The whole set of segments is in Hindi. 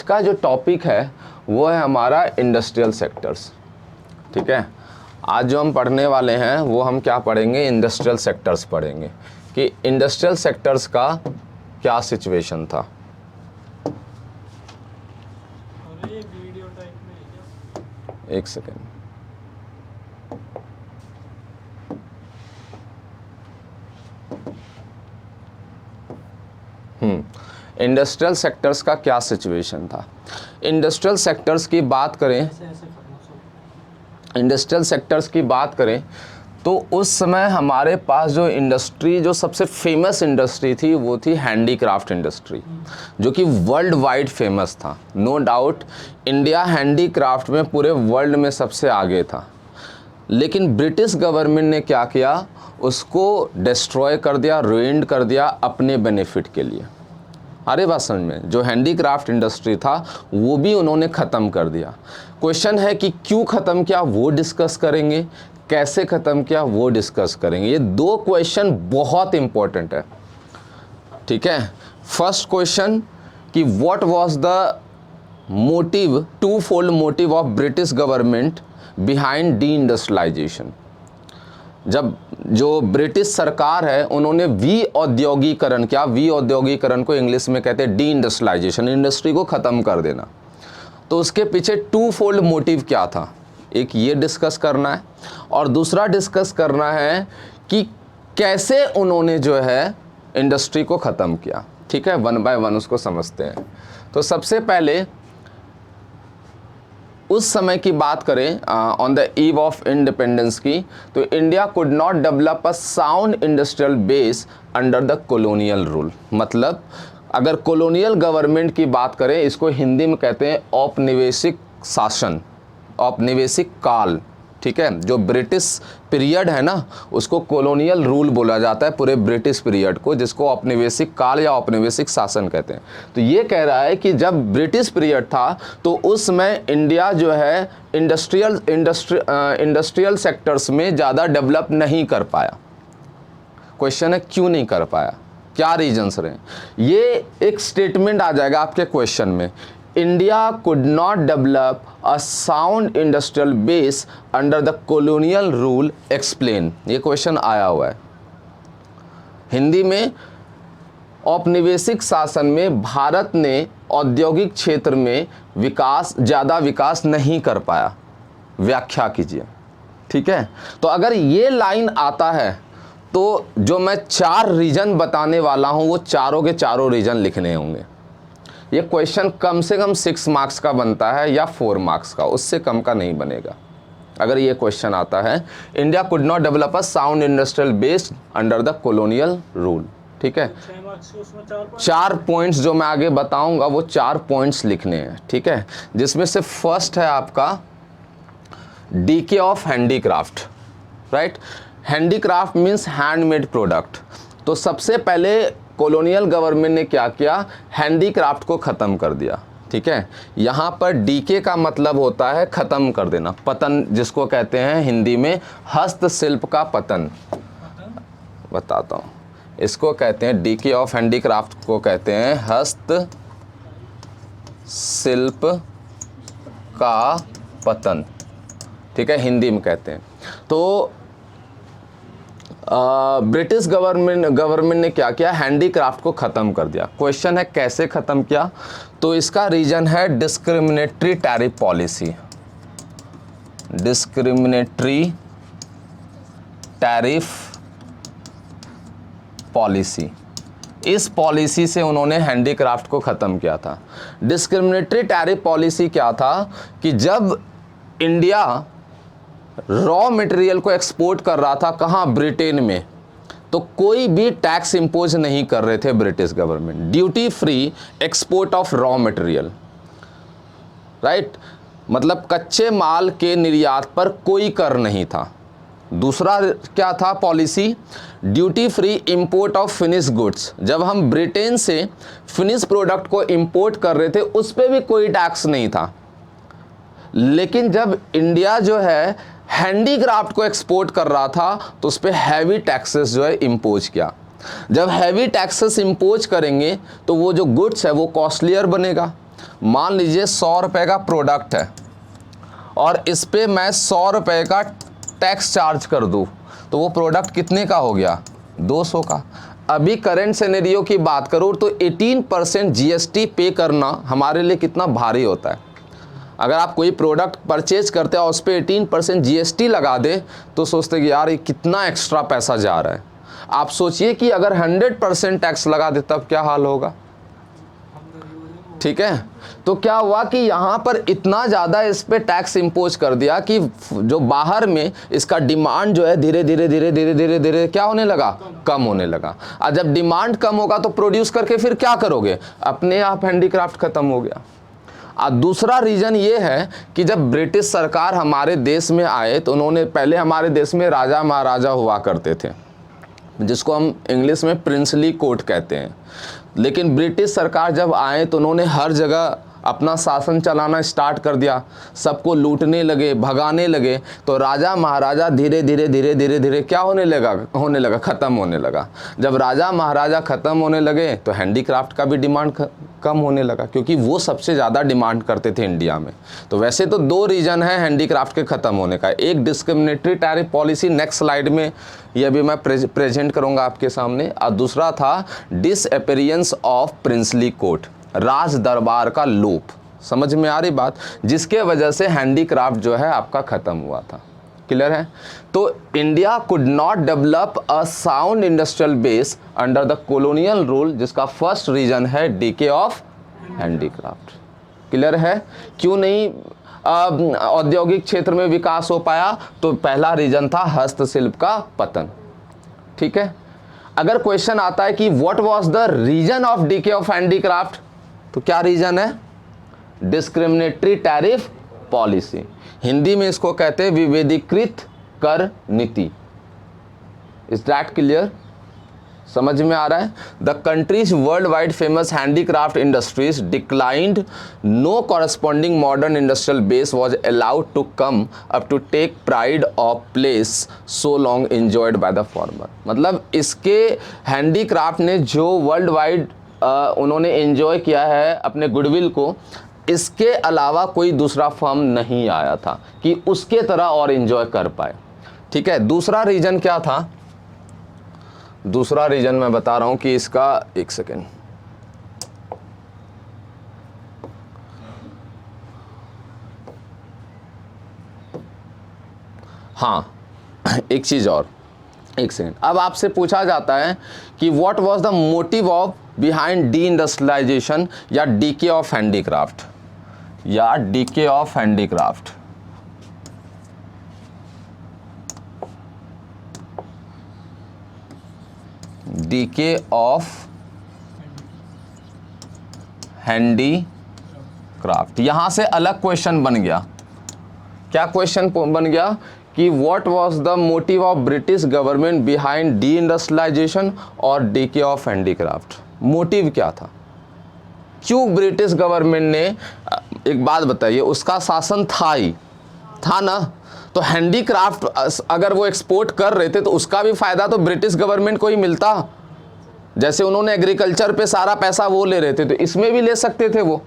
का जो टॉपिक है वो है हमारा इंडस्ट्रियल सेक्टर्स। ठीक है, आज जो हम पढ़ने वाले हैं वो हम क्या पढ़ेंगे, इंडस्ट्रियल सेक्टर्स पढ़ेंगे कि इंडस्ट्रियल सेक्टर्स का क्या सिचुएशन था। एक सेकेंड, इंडस्ट्रियल सेक्टर्स का क्या सिचुएशन था। इंडस्ट्रियल सेक्टर्स की बात करें, इंडस्ट्रियल सेक्टर्स की बात करें तो उस समय हमारे पास जो इंडस्ट्री, जो सबसे फेमस इंडस्ट्री थी वो थी हैंडीक्राफ्ट इंडस्ट्री, जो कि वर्ल्ड वाइड फेमस था। नो डाउट इंडिया हैंडीक्राफ्ट में पूरे वर्ल्ड में सबसे आगे था, लेकिन ब्रिटिश गवर्नमेंट ने क्या किया, उसको डिस्ट्रॉय कर दिया, रुइंड कर दिया अपने बेनिफिट के लिए। अरे बात समझ में, जो हैंडीक्राफ्ट इंडस्ट्री था वो भी उन्होंने ख़त्म कर दिया। क्वेश्चन है कि क्यों ख़त्म किया वो डिस्कस करेंगे, कैसे ख़त्म किया वो डिस्कस करेंगे। ये दो क्वेश्चन बहुत इंपॉर्टेंट है। ठीक है, फर्स्ट क्वेश्चन कि what was the motive, two fold motive of British government behind deindustrialisation. जब जो ब्रिटिश सरकार है उन्होंने विऔद्योगीकरण किया, विऔद्योगीकरण को इंग्लिश में कहते हैं डी इंडस्ट्रियलाइजेशन, इंडस्ट्री को ख़त्म कर देना, तो उसके पीछे टू फोल्ड मोटिव क्या था, एक ये डिस्कस करना है और दूसरा डिस्कस करना है कि कैसे उन्होंने जो है इंडस्ट्री को ख़त्म किया। ठीक है, वन बाय वन उसको समझते हैं। तो सबसे पहले उस समय की बात करें on the eve of independence की, तो India could not develop a sound industrial base under the colonial rule. मतलब अगर कॉलोनियल गवर्नमेंट की बात करें, इसको हिंदी में कहते हैं औपनिवेशिक शासन, औपनिवेशिक काल। ठीक है, जो ब्रिटिश पीरियड है ना उसको कॉलोनियल रूल बोला जाता है, पूरे ब्रिटिश पीरियड को, जिसको औपनिवेशिक काल या औपनिवेशिक शासन कहते हैं। तो ये कह रहा है कि जब ब्रिटिश पीरियड था तो उस समय इंडिया जो है इंडस्ट्रियल सेक्टर्स में ज़्यादा डेवलप नहीं कर पाया। क्वेश्चन है क्यों नहीं कर पाया, क्या रीजंस रहे। ये एक स्टेटमेंट आ जाएगा आपके क्वेश्चन में, India could not develop a sound industrial base under the colonial rule, explain. ये क्वेश्चन आया हुआ है हिंदी में। औपनिवेशिक शासन में भारत ने औद्योगिक क्षेत्र में ज़्यादा विकास नहीं कर पाया, व्याख्या कीजिए। ठीक है, तो अगर ये लाइन आता है तो जो मैं 4 रीजन बताने वाला हूँ वो चारों के चारों रीजन लिखने होंगे। ये क्वेश्चन कम से कम 6 मार्क्स का बनता है या 4 मार्क्स का, उससे कम का नहीं बनेगा। अगर ये क्वेश्चन आता है India could not develop a sound industrial based under the colonial rule. ठीक है, 4 पॉइंट्स जो मैं आगे बताऊंगा वो 4 पॉइंट्स लिखने हैं। ठीक है, जिसमें से फर्स्ट है आपका DK of handicraft. Right, handicraft means handmade product. तो सबसे पहले कॉलोनियल गवर्नमेंट ने क्या किया, हैंडीक्राफ्ट को ख़त्म कर दिया। ठीक है, यहाँ पर डीके का मतलब होता है ख़त्म कर देना, पतन जिसको कहते हैं हिंदी में हस्तशिल्प का पतन। बताता हूँ, इसको कहते हैं डीके ऑफ हैंडीक्राफ्ट को कहते हैं हस्तशिल्प का पतन। ठीक है, हिंदी में कहते हैं। तो ब्रिटिश गवर्नमेंट ने क्या किया, हैंडीक्राफ्ट को ख़त्म कर दिया। क्वेश्चन है कैसे ख़त्म किया, तो इसका रीजन है discriminatory tariff policy. Discriminatory tariff policy, इस पॉलिसी से उन्होंने हैंडीक्राफ्ट को ख़त्म किया था। डिस्क्रिमिनेटरी टैरिफ पॉलिसी क्या था कि जब इंडिया रॉ मटेरियल को एक्सपोर्ट कर रहा था, कहाँ, ब्रिटेन में, तो कोई भी टैक्स इंपोज नहीं कर रहे थे British government, duty free export of raw material. Right, मतलब कच्चे माल के निर्यात पर कोई कर नहीं था। दूसरा क्या था policy, duty free import of finish goods. जब हम ब्रिटेन से फिनिश प्रोडक्ट को इंपोर्ट कर रहे थे उस पर भी कोई टैक्स नहीं था। लेकिन जब इंडिया जो है हैंडीक्राफ्ट को एक्सपोर्ट कर रहा था तो उस पर हैवी टैक्सेस जो है इम्पोज किया। जब हैवी टैक्सेस इम्पोज करेंगे तो वो जो गुड्स है वो कॉस्टलियर बनेगा, मान लीजिए 100 रुपये का प्रोडक्ट है और इस पे मैं 100 रुपये का टैक्स चार्ज कर दूँ तो वो प्रोडक्ट कितने का हो गया? 200 का। अभी करंट सिनेरियो की बात करूँ तो 18% जीएसटी पे करना हमारे लिए कितना भारी होता है। अगर आप कोई प्रोडक्ट परचेज करते हैं और उस पर 18% जीएसटी लगा दे तो सोचते कि यार ये कितना एक्स्ट्रा पैसा जा रहा है। आप सोचिए कि अगर 100% टैक्स लगा दे तब क्या हाल होगा। ठीक है, तो क्या हुआ कि यहाँ पर इतना ज़्यादा इस पे टैक्स इम्पोज कर दिया कि जो बाहर में इसका डिमांड जो है धीरे धीरे धीरे धीरे धीरे धीरे क्या होने लगा? कम होने लगा। और जब डिमांड कम होगा तो प्रोड्यूस करके फिर क्या करोगे? अपने आप हैंडीक्राफ्ट खत्म हो गया। और दूसरा रीज़न ये है कि जब ब्रिटिश सरकार हमारे देश में आए तो उन्होंने पहले हमारे देश में राजा महाराजा हुआ करते थे जिसको हम इंग्लिश में प्रिंसली कोर्ट कहते हैं। लेकिन ब्रिटिश सरकार जब आए तो उन्होंने हर जगह अपना शासन चलाना स्टार्ट कर दिया, सबको लूटने लगे, भगाने लगे। तो राजा महाराजा धीरे धीरे धीरे धीरे धीरे क्या होने लगा? ख़त्म होने लगा। जब राजा महाराजा ख़त्म होने लगे तो हैंडीक्राफ्ट का भी डिमांड कम होने लगा क्योंकि वो सबसे ज़्यादा डिमांड करते थे इंडिया में। तो वैसे तो दो रीज़न है हैंडीक्राफ्ट के ख़त्म होने का, एक discriminatory tariff policy, next slide में ये भी मैं प्रेजेंट करूँगा आपके सामने, और दूसरा था डिसअपीयरेंस ऑफ प्रिंसली कोर्ट, राज दरबार का लोप। समझ में आ रही बात? जिसके वजह से हैंडीक्राफ्ट जो है आपका ख़त्म हुआ था। क्लियर है? तो India could not develop a sound industrial base under the colonial rule, जिसका फर्स्ट रीजन है डीके ऑफ हैंडीक्राफ्ट। क्लियर है? क्यों नहीं औद्योगिक क्षेत्र में विकास हो पाया? तो पहला रीजन था हस्तशिल्प का पतन। ठीक है, अगर क्वेश्चन आता है कि what was the reason of decay of handicraft, तो क्या रीजन है? Discriminatory tariff policy. हिंदी में इसको कहते हैं विभेदीकृत कर नीति। Is that clear? समझ में आ रहा है? The countries worldwide famous handicraft industries declined, no corresponding modern industrial base was allowed to come up to take pride of place so long enjoyed by the former. मतलब इसके हैंडीक्राफ्ट ने जो वर्ल्ड वाइड उन्होंने एंजॉय किया है अपने गुडविल को, इसके अलावा कोई दूसरा फर्म नहीं आया था कि उसके तरह और एंजॉय कर पाए। ठीक है, दूसरा रीजन क्या था? दूसरा रीजन मैं बता रहा हूं कि इसका, एक सेकेंड, हाँ एक चीज और, एक सेकेंड। अब आपसे पूछा जाता है कि what was the motive of behind deindustrialisation या डीके ऑफ हैंडीक्राफ्ट, या decay of handicraft. Decay of handicraft, यहां से अलग क्वेश्चन बन गया। क्या क्वेश्चन बन गया कि what was the motive of British government behind deindustrialisation और डीके ऑफ हैंडीक्राफ्ट। मोटिव क्या था? क्यों ब्रिटिश गवर्नमेंट ने, एक बात बताइए, उसका शासन था ना, तो हैंडीक्राफ्ट अगर वो एक्सपोर्ट कर रहे थे तो उसका भी फायदा तो ब्रिटिश गवर्नमेंट को ही मिलता। जैसे उन्होंने एग्रीकल्चर पे सारा पैसा वो ले रहे थे तो इसमें भी ले सकते थे, वो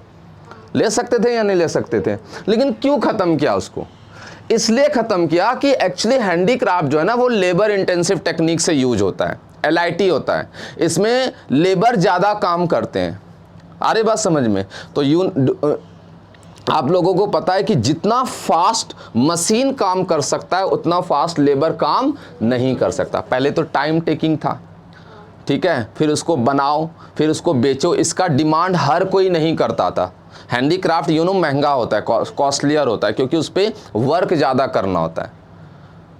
ले सकते थे या नहीं ले सकते थे। लेकिन क्यों ख़त्म किया उसको? इसलिए ख़त्म किया कि एक्चुअली हैंडीक्राफ्ट जो है ना वो लेबर इंटेंसिव टेक्निक से यूज होता है, एलआईटी होता है, इसमें लेबर ज़्यादा काम करते हैं। आ रही बात समझ में? तो आप लोगों को पता है कि जितना फास्ट मशीन काम कर सकता है उतना फास्ट लेबर काम नहीं कर सकता। पहले तो टाइम टेकिंग था, ठीक है, फिर उसको बनाओ, फिर उसको बेचो, इसका डिमांड हर कोई नहीं करता था। हैंडीक्राफ्ट महंगा होता है, कॉस्टलियर होता है, क्योंकि उस पर वर्क ज़्यादा करना होता है।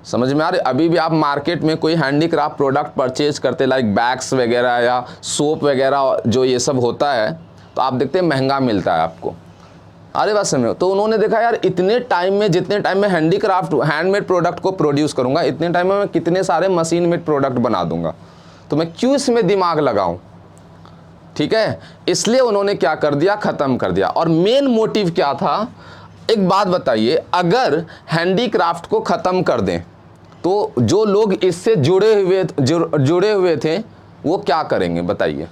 समझ में आ रही? अभी भी आप मार्केट में कोई हैंडीक्राफ्ट प्रोडक्ट परचेज करते, लाइक बैग्स वगैरह या सोप वगैरह, जो ये सब होता है, तो आप देखते हैं महंगा मिलता है आपको। अरे बात समझो। तो उन्होंने देखा यार इतने टाइम में, जितने टाइम में हैंडीक्राफ्ट हैंडमेड प्रोडक्ट को प्रोड्यूस करूंगा, इतने टाइम में मैं कितने सारे मशीन मेड प्रोडक्ट बना दूंगा, तो मैं क्यों इसमें दिमाग लगाऊं? ठीक है, इसलिए उन्होंने क्या कर दिया? ख़त्म कर दिया। और मेन मोटिव क्या था? एक बात बताइए, अगर हैंडीक्राफ्ट को ख़त्म कर दें तो जो लोग इससे जुड़े हुए थे वो क्या करेंगे बताइए?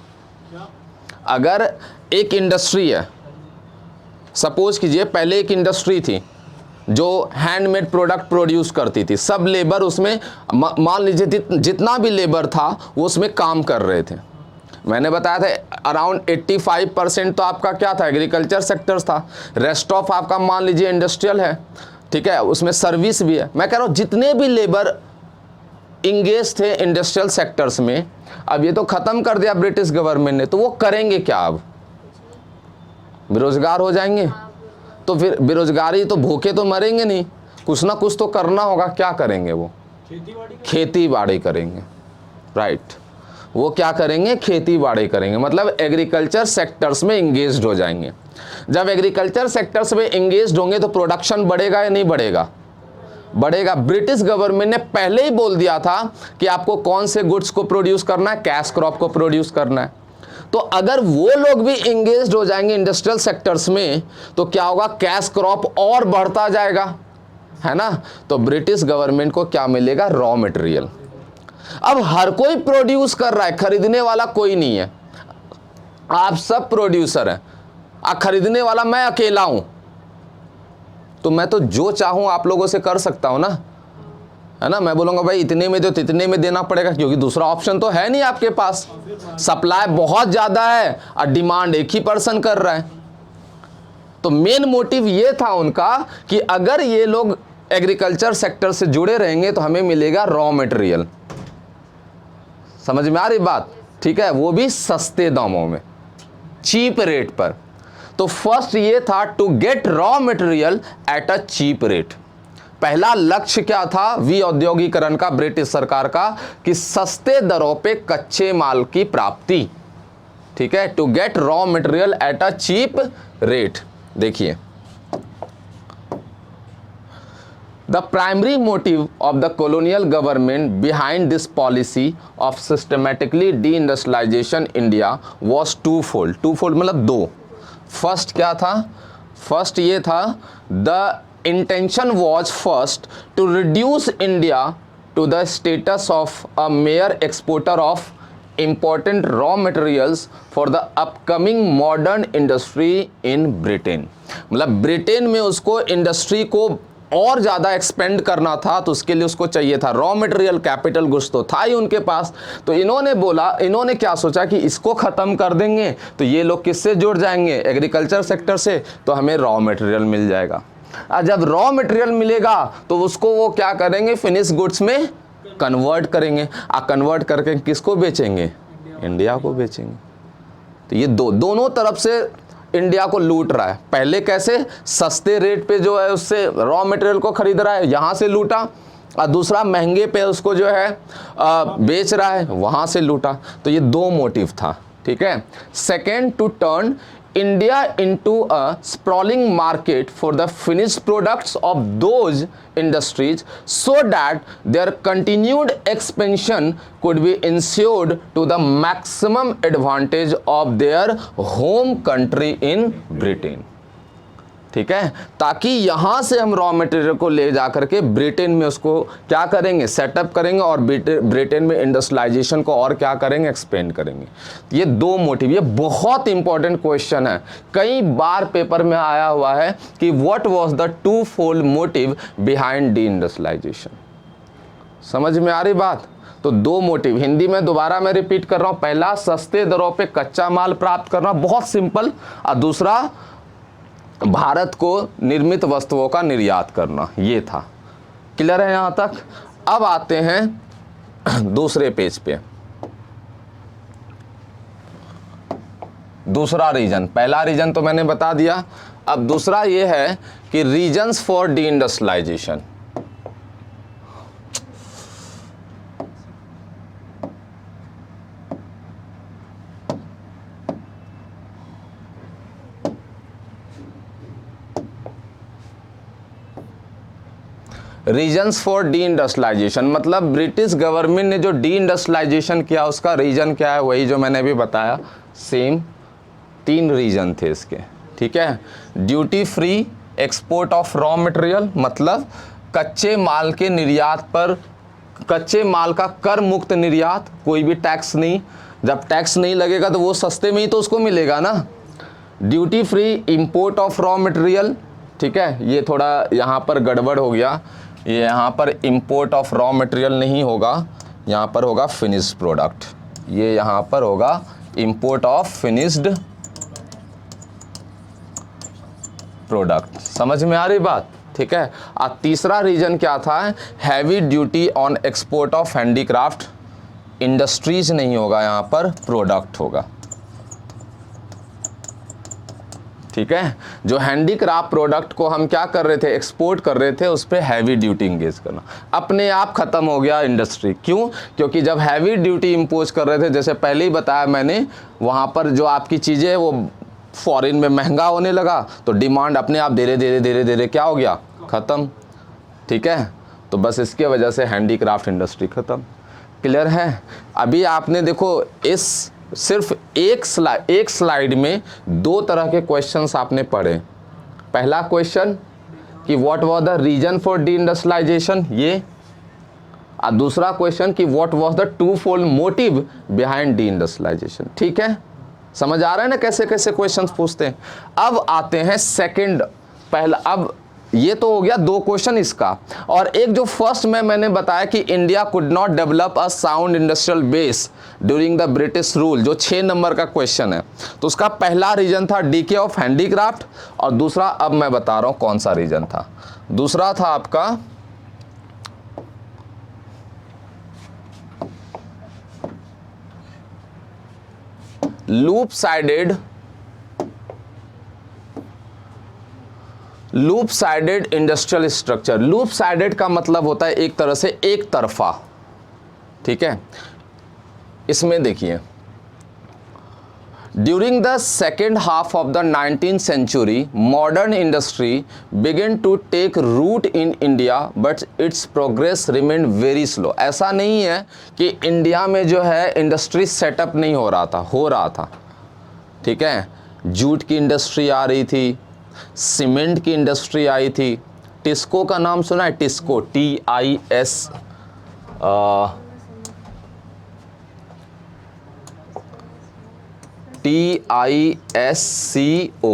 अगर एक इंडस्ट्री है, सपोज कीजिए पहले एक इंडस्ट्री थी जो हैंडमेड प्रोडक्ट प्रोड्यूस करती थी, सब लेबर उसमें, मान लीजिए जितना भी लेबर था वो उसमें काम कर रहे थे। मैंने बताया था अराउंड 85% तो आपका क्या था, एग्रीकल्चर सेक्टर्स था, रेस्ट ऑफ आपका मान लीजिए इंडस्ट्रियल है, ठीक है, उसमें सर्विस भी है। मैं कह रहा हूँ जितने भी लेबर इंगेज थे इंडस्ट्रियल सेक्टर्स में, अब ये तो खत्म कर दिया ब्रिटिश गवर्नमेंट ने, तो वो करेंगे क्या, अब बेरोजगार हो जाएंगे। तो फिर बेरोजगारी, तो भूखे तो मरेंगे नहीं, कुछ ना कुछ तो करना होगा। क्या करेंगे वो? खेती बाड़ी करेंगे, राइट। वो क्या करेंगे? खेती बाड़ी करेंगे, मतलब एग्रीकल्चर सेक्टर्स में इंगेज्ड हो जाएंगे। जब एग्रीकल्चर सेक्टर्स में इंगेज्ड होंगे तो प्रोडक्शन बढ़ेगा या नहीं बढ़ेगा? बढ़ेगा। ब्रिटिश गवर्नमेंट ने पहले ही बोल दिया था कि आपको कौन से गुड्स को प्रोड्यूस करना है, कैश क्रॉप को प्रोड्यूस करना है। तो अगर वो लोग भी इंगेज्ड हो जाएंगे इंडस्ट्रियल सेक्टर्स में तो क्या होगा? कैश क्रॉप और बढ़ता जाएगा, है ना। तो ब्रिटिश गवर्नमेंट को क्या मिलेगा? Raw material. अब हर कोई प्रोड्यूस कर रहा है, खरीदने वाला कोई नहीं है, आप सब प्रोड्यूसर हैं, खरीदने वाला मैं अकेला हूं, तो मैं तो जो चाहूं आप लोगों से कर सकता हूं ना, है ना। मैं बोलूंगा भाई इतने में दो, तो इतने में देना पड़ेगा, क्योंकि दूसरा ऑप्शन तो है नहीं आपके पास। सप्लाई बहुत ज्यादा है और डिमांड एक ही पर्सन कर रहा है। तो मेन मोटिव ये था उनका कि अगर ये लोग एग्रीकल्चर सेक्टर से जुड़े रहेंगे तो हमें मिलेगा रॉ मटेरियल। समझ में आ रही बात? ठीक है, वो भी सस्ते दामों में, चीप रेट पर। तो फर्स्ट ये था to get raw material at a cheap rate. पहला लक्ष्य क्या था विऔद्योगीकरण का ब्रिटिश सरकार का? कि सस्ते दरों पे कच्चे माल की प्राप्ति, ठीक है, to get raw material at a cheap rate. देखिए, The primary motive of the colonial government behind this policy of systematically deindustrialization India was twofold. Twofold मतलब दो। First क्या था? First ये था, the intention was first to reduce India to the status of a mere exporter of important raw materials for the upcoming modern industry in Britain। मतलब ब्रिटेन में उसको इंडस्ट्री को और ज़्यादा एक्सपेंड करना था, तो उसके लिए उसको चाहिए था रॉ मटेरियल, कैपिटल गुड्स तो था ही उनके पास। तो इन्होंने बोला, इन्होंने क्या सोचा कि इसको ख़त्म कर देंगे तो ये लोग किससे जुड़ जाएंगे? एग्रीकल्चर सेक्टर से, तो हमें रॉ मटेरियल मिल जाएगा। और जब रॉ मटेरियल मिलेगा तो उसको वो क्या करेंगे? फिनिश गुड्स में कन्वर्ट करेंगे। कन्वर्ट करके किसको बेचेंगे? इंडिया को बेचेंगे। तो ये दोनों तरफ से इंडिया को लूट रहा है। पहले कैसे? सस्ते रेट पे जो है उससे रॉ मटेरियल को खरीद रहा है, यहाँ से लूटा, और दूसरा महंगे पे उसको जो है बेच रहा है, वहाँ से लूटा। तो ये दो मोटिव था, ठीक है। Second, to turn India into a sprawling market for the finished products of those industries so that their continued expansion could be ensured to the maximum advantage of their home country in Britain। ठीक है, ताकि यहाँ से हम रॉ मटेरियल को ले जा करके ब्रिटेन में उसको क्या करेंगे? सेटअप करेंगे, और ब्रिटेन में इंडस्ट्रियलाइजेशन को और क्या करेंगे? एक्सपेंड करेंगे। ये दो मोटिव, ये बहुत इंपॉर्टेंट क्वेश्चन है, कई बार पेपर में आया हुआ है कि what was the two fold motive behind deindustrialisation. समझ में आ रही बात? तो दो मोटिव, हिंदी में दोबारा मैं रिपीट कर रहा हूँ। पहला, सस्ते दरों पे कच्चा माल प्राप्त करना, बहुत सिंपल, और दूसरा भारत को निर्मित वस्तुओं का निर्यात करना। ये था। क्लियर है यहाँ तक? अब आते हैं दूसरे पेज पे। दूसरा रीजन, पहला रीजन तो मैंने बता दिया, अब दूसरा ये है कि reasons for deindustrialisation. Reasons for deindustrialisation मतलब ब्रिटिश गवर्नमेंट ने जो डी इंडस्ट्रियलाइजेशन किया उसका रीजन क्या है? वही जो मैंने अभी बताया, सेम 3 रीजन थे इसके, ठीक है। Duty free export of raw material, मतलब कच्चे माल के निर्यात पर, कच्चे माल का कर मुक्त निर्यात, कोई भी टैक्स नहीं। जब टैक्स नहीं लगेगा तो वो सस्ते में ही तो उसको मिलेगा ना। Duty free import of raw material, ठीक है, ये थोड़ा यहाँ पर गड़बड़ हो गया, ये यहाँ पर इंपोर्ट ऑफ रॉ मटेरियल नहीं होगा, यहाँ पर होगा फिनिश्ड प्रोडक्ट, ये यहाँ पर होगा इंपोर्ट ऑफ फिनिश्ड प्रोडक्ट। समझ में आ रही बात, ठीक है। अब तीसरा रीजन क्या था, heavy duty on export of handicraft industries नहीं होगा, यहाँ पर प्रोडक्ट होगा, ठीक है। जो हैंडीक्राफ्ट प्रोडक्ट को हम क्या कर रहे थे, एक्सपोर्ट कर रहे थे, उस पर हैवी ड्यूटी इंगेज करना अपने आप खत्म हो गया इंडस्ट्री। क्यों? क्योंकि जब हैवी ड्यूटी इंपोज कर रहे थे, जैसे पहले ही बताया मैंने, वहाँ पर जो आपकी चीज़ें वो फॉरेन में महंगा होने लगा, तो डिमांड अपने आप धीरे धीरे धीरे धीरे क्या हो गया, ख़त्म, ठीक है। तो बस इसके वजह से हैंडीक्राफ्ट इंडस्ट्री ख़त्म। क्लियर है? अभी आपने देखो इस सिर्फ एक स्लाइड में दो तरह के क्वेश्चंस आपने पढ़े। पहला क्वेश्चन कि what was the reason for deindustrialisation, ये, और दूसरा क्वेश्चन कि what was the two fold motive behind deindustrialisation. ठीक है, समझ आ रहा है ना कैसे कैसे क्वेश्चंस पूछते हैं। अब आते हैं सेकंड, पहला, अब ये तो हो गया दो क्वेश्चन इसका, और एक जो फर्स्ट में मैंने बताया कि India could not develop a sound industrial base during the British rule, जो 6 नंबर का क्वेश्चन है, तो उसका पहला रीजन था डीके ऑफ हैंडीक्राफ्ट, और दूसरा अब मैं बता रहा हूं कौन सा रीजन था। दूसरा था आपका loop sided industrial structure. Loop sided का मतलब होता है एक तरह से एक तरफा, ठीक है। इसमें देखिए, during the second half of the 19th century modern industry begin to take root in India but its progress remain very slow. ऐसा नहीं है कि इंडिया में जो है इंडस्ट्री सेटअप नहीं हो रहा था, ठीक है। जूट की इंडस्ट्री आ रही थी, सीमेंट की इंडस्ट्री आई थी, टिस्को का नाम सुना है, Tisco, TISCO,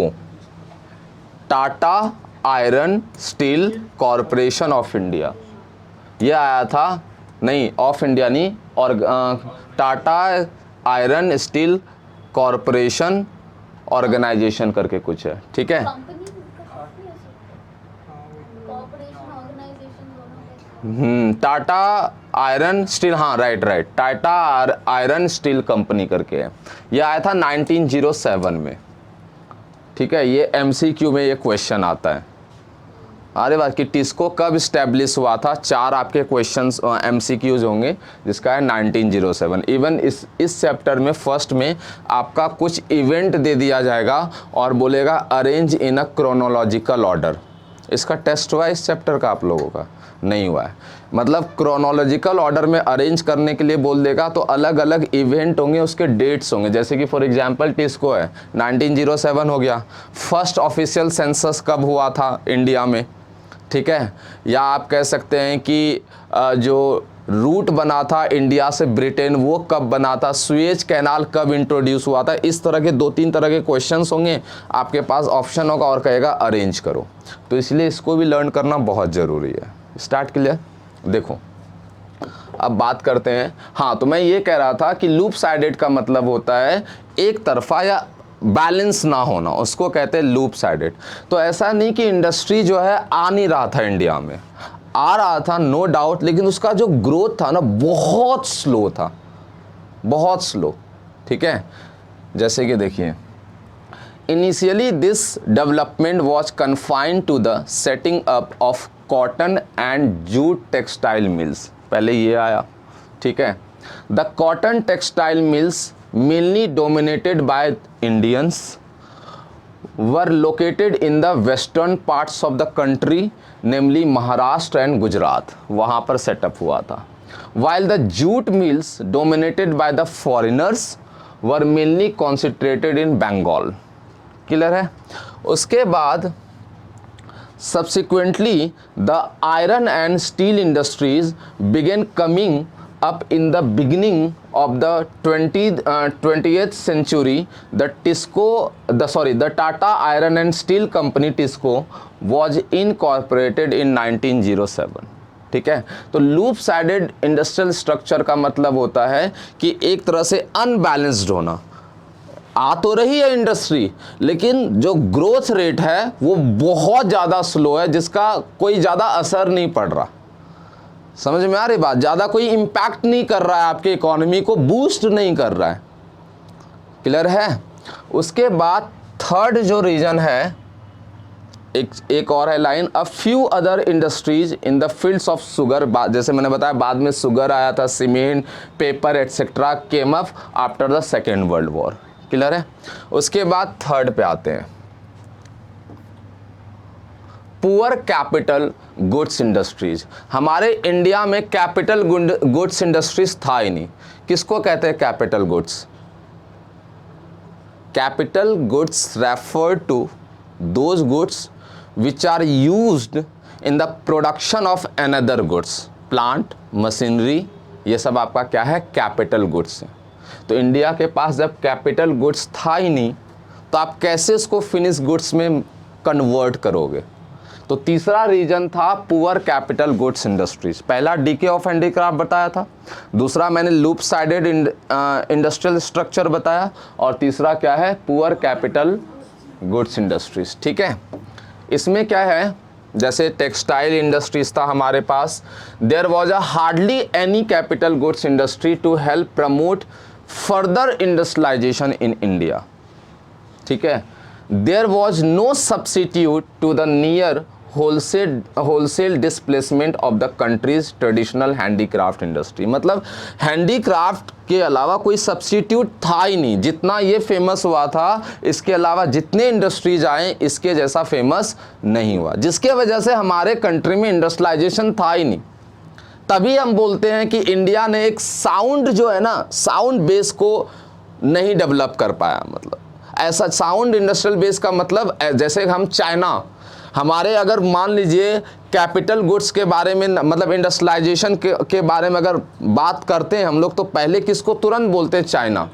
Tata iron steel corporation of India, ये आया था, नहीं ऑफ इंडिया नहीं, और Tata iron steel corporation organisation करके कुछ है, ठीक है। टाटा आयरन स्टील, हाँ right, Tata iron steel company करके है, ये आया था 1907 में, ठीक है। ये MCQ में ये क्वेश्चन आता है। अरे बात कि टिस्को कब स्टैब्लिश हुआ था, 4 आपके क्वेश्चंस MCQs होंगे, जिसका है 1907। इवन इस चैप्टर में फर्स्ट में आपका कुछ इवेंट दे दिया जाएगा और बोलेगा arrange in a chronological order. इसका टेस्ट हुआ इस चैप्टर का आप लोगों का? नहीं हुआ है। मतलब क्रोनोलॉजिकल ऑर्डर में अरेंज करने के लिए बोल देगा, तो अलग अलग इवेंट होंगे, उसके डेट्स होंगे। जैसे कि फॉर एग्जांपल टिस्को है, 1907 हो गया। फर्स्ट ऑफिशियल सेंसस कब हुआ था इंडिया में, ठीक है। या आप कह सकते हैं कि जो रूट बना था इंडिया से ब्रिटेन, वो कब बना था, सुएज कैनाल कब इंट्रोड्यूस हुआ था। इस तरह के 2-3 तरह के क्वेश्चंस होंगे, आपके पास ऑप्शन होगा और कहेगा अरेंज करो। तो इसलिए इसको भी लर्न करना बहुत ज़रूरी है। Start clear? देखो अब बात करते हैं। हाँ, तो मैं ये कह रहा था कि लूप साइडेड का मतलब होता है एक तरफा या बैलेंस ना होना, उसको कहते हैं लूप साइडेड। तो ऐसा नहीं कि इंडस्ट्री जो है आ नहीं रहा था इंडिया में, आ रहा था नो डाउट, लेकिन उसका जो ग्रोथ था ना बहुत स्लो था, बहुत स्लो, ठीक है। जैसे कि देखिए, initially this development was confined to the setting up of cotton and jute textile mills, पहले ये आया, ठीक है। The cotton textile mills mainly dominated by Indians were located in the western parts of the country, namely Maharashtra and Gujarat, वहाँ पर सेटअप हुआ था। While the jute mills dominated by the foreigners were mainly concentrated in Bengal। Clear है? उसके बाद subsequently the iron and steel industries began coming up in the beginning of the 20th century, the Tata Iron and Steel Company TISCO was incorporated in 1907. ठीक है, तो लूप साइडेड इंडस्ट्रियल स्ट्रक्चर का मतलब होता है कि एक तरह से अनबैलेंस्ड होना। आ तो रही है इंडस्ट्री, लेकिन जो ग्रोथ रेट है वो बहुत ज़्यादा स्लो है, जिसका कोई ज़्यादा असर नहीं पड़ रहा। समझ में आ रही बात? ज़्यादा कोई इम्पैक्ट नहीं कर रहा है, आपके इकोनॉमी को बूस्ट नहीं कर रहा है। क्लियर है? उसके बाद थर्ड जो रीजन है, एक और है line, a few other industries in the fields of sugar, जैसे मैंने बताया बाद में शुगर आया था, cement, paper etcetera came up after the second world war. Clear है? उसके बाद थर्ड पे आते हैं, पुअर कैपिटल गुड्स इंडस्ट्रीज। हमारे इंडिया में कैपिटल गुड्स इंडस्ट्रीज था ही नहीं। किसको कहते हैं capital goods? Capital goods refer to those goods which are used in the production of another goods, plant, machinery, ये सब आपका क्या है? कैपिटल गुड्स है। तो इंडिया के पास जब कैपिटल गुड्स था ही नहीं, तो आप कैसे इसको फिनिश गुड्स में कन्वर्ट करोगे? तो तीसरा रीजन था पुअर कैपिटल गुड्स इंडस्ट्रीज। पहला डीके ऑफ हैंडीक्राफ्ट बताया था, दूसरा मैंने लूप साइडेड इंडस्ट्रियल स्ट्रक्चर बताया, और तीसरा क्या है? Poor capital goods industries. ठीक है, इसमें क्या है, जैसे टेक्सटाइल इंडस्ट्रीज था हमारे पास, there was a hardly any capital goods industry to help promote further industrialisation in India. ठीक है, there was no substitute to the near wholesale displacement of the country's traditional handicraft industry. मतलब हैंडीक्राफ्ट के अलावा कोई सब्सिट्यूट था ही नहीं। जितना ये फेमस हुआ था, इसके अलावा जितने इंडस्ट्रीज आए, इसके जैसा फेमस नहीं हुआ, जिसके वजह से हमारे कंट्री में इंडस्ट्रियलाइजेशन था ही नहीं। तभी हम बोलते हैं कि इंडिया ने एक साउंड जो है ना, साउंड बेस को नहीं डेवलप कर पाया। मतलब ऐसा साउंड इंडस्ट्रियल बेस का मतलब, जैसे हम चाइना, हमारे अगर मान लीजिए कैपिटल गुड्स के बारे में, मतलब इंडस्ट्रियलाइजेशन के बारे में अगर बात करते हैं हम लोग, तो पहले किसको तुरंत बोलते हैं? चाइना।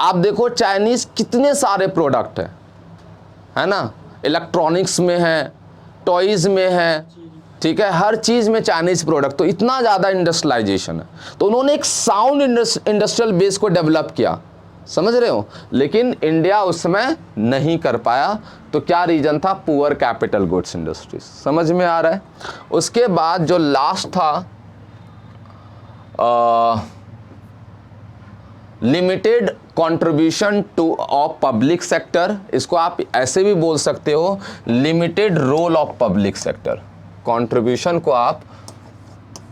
आप देखो चाइनीज़ कितने सारे प्रोडक्ट है ना, इलेक्ट्रॉनिक्स में है, टॉयज़ में है, ठीक है, हर चीज़ में चाइनीज़ प्रोडक्ट। तो इतना ज़्यादा इंडस्ट्रियलाइजेशन है, तो उन्होंने एक साउंड इंडस्ट्रियल बेस को डेवलप किया। समझ रहे हो? लेकिन इंडिया उस समय नहीं कर पाया। तो क्या रीजन था? Poor capital goods industries. समझ में आ रहा है? उसके बाद जो लास्ट था, limited contribution to of public sector. इसको आप ऐसे भी बोल सकते हो, limited role of public sector. Contribution को आप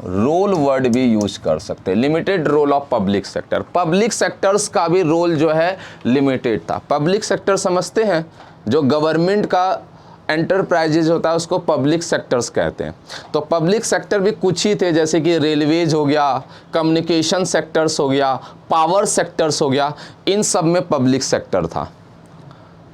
रोल वर्ड भी यूज कर सकते हैं। Limited role of public sector, public sectors का भी रोल जो है लिमिटेड था। पब्लिक सेक्टर समझते हैं, जो गवर्नमेंट का एंटरप्राइजेज होता है उसको पब्लिक सेक्टर्स कहते हैं। तो पब्लिक सेक्टर भी कुछ ही थे, जैसे कि रेलवेज हो गया, कम्युनिकेशन सेक्टर्स हो गया, पावर सेक्टर्स हो गया, इन सब में पब्लिक सेक्टर था।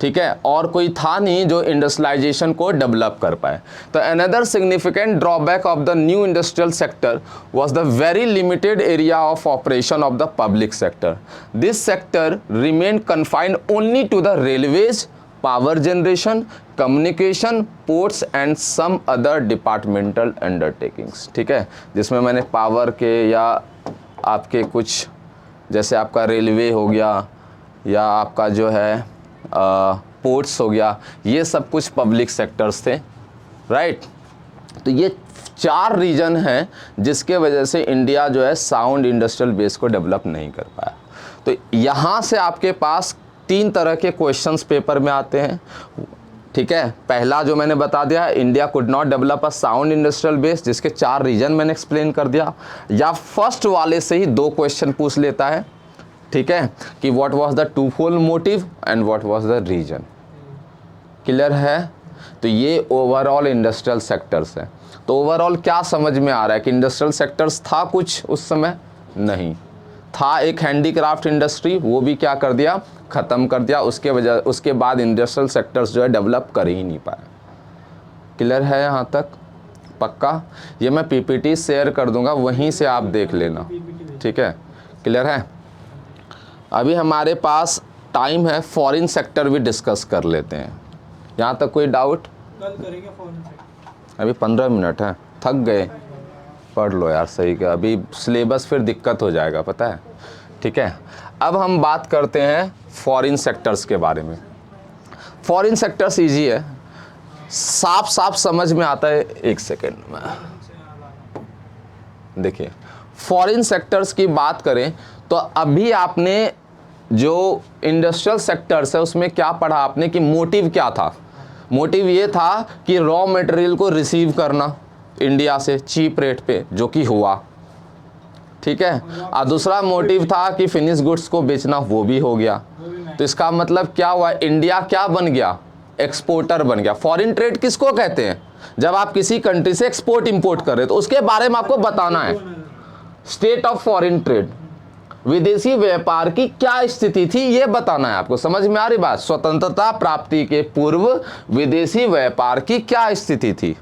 ठीक है, और कोई था नहीं जो इंडस्ट्रियलाइजेशन को डेवलप कर पाए। तो another significant drawback of the new industrial sector was the very limited area of operation of the public sector. This sector remain confined only to the railways, power generation, communication, ports and some other departmental undertakings. ठीक है, जिसमें मैंने पावर के या आपके कुछ, जैसे आपका रेलवे हो गया या आपका जो है पोर्ट्स हो गया, ये सब कुछ पब्लिक सेक्टर्स थे। राइट, तो ये 4 रीजन हैं जिसके वजह से इंडिया जो है साउंड इंडस्ट्रियल बेस को डेवलप नहीं कर पाया। तो यहाँ से आपके पास 3 तरह के क्वेश्चंस पेपर में आते हैं। ठीक है, पहला जो मैंने बता दिया, India could not develop a sound industrial base, जिसके 4 रीजन मैंने एक्सप्लेन कर दिया। या फर्स्ट वाले से ही 2 क्वेश्चन पूछ लेता है। ठीक है, कि what was the twofold motive and what was the reason. Clear है? तो ये ओवरऑल इंडस्ट्रियल सेक्टर्स है। तो ओवरऑल क्या समझ में आ रहा है कि इंडस्ट्रियल सेक्टर्स था कुछ उस समय? नहीं था। एक हैंडीक्राफ्ट इंडस्ट्री, वो भी क्या कर दिया? ख़त्म कर दिया। उसके बाद इंडस्ट्रियल सेक्टर्स जो है डेवलप कर ही नहीं पाए। क्लियर है यहाँ तक? पक्का? ये मैं पीपीटी शेयर कर दूंगा, वहीं से आप देख लेना, ठीक है? क्लियर है? अभी हमारे पास टाइम है, फॉरेन सेक्टर भी डिस्कस कर लेते हैं। यहाँ तक कोई डाउट? कल करेंगे फॉरेन सेक्टर। अभी 15 मिनट है, थक गए? पढ़ लो यार, सही का, अभी सिलेबस फिर दिक्कत हो जाएगा, पता है? ठीक है, अब हम बात करते हैं फॉरेन सेक्टर्स के बारे में। फॉरेन सेक्टर्स इजी है, साफ साफ समझ में आता है। एक सेकेंड में देखिए, फॉरेन सेक्टर्स की बात करें तो अभी आपने जो इंडस्ट्रियल सेक्टर्स है उसमें क्या पढ़ा आपने कि मोटिव क्या था? मोटिव ये था कि रॉ मटेरियल को रिसीव करना इंडिया से चीप रेट पे, जो कि हुआ, ठीक है? और दूसरा मोटिव था कि फिनिश गुड्स को बेचना, वो भी हो गया। तो इसका मतलब क्या हुआ? इंडिया क्या बन गया? एक्सपोर्टर बन गया। फॉरेन ट्रेड किसको कहते हैं? जब आप किसी कंट्री से एक्सपोर्ट इंपोर्ट कर रहे हो, तो उसके बारे में आपको बताना है। स्टेट ऑफ फॉरेन ट्रेड, विदेशी व्यापार की क्या स्थिति थी, ये बताना है आपको। समझ में आ रही बात? स्वतंत्रता प्राप्ति के पूर्व विदेशी व्यापार की क्या स्थिति थी?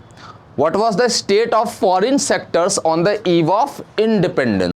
What was the state of foreign sectors on the eve of independence?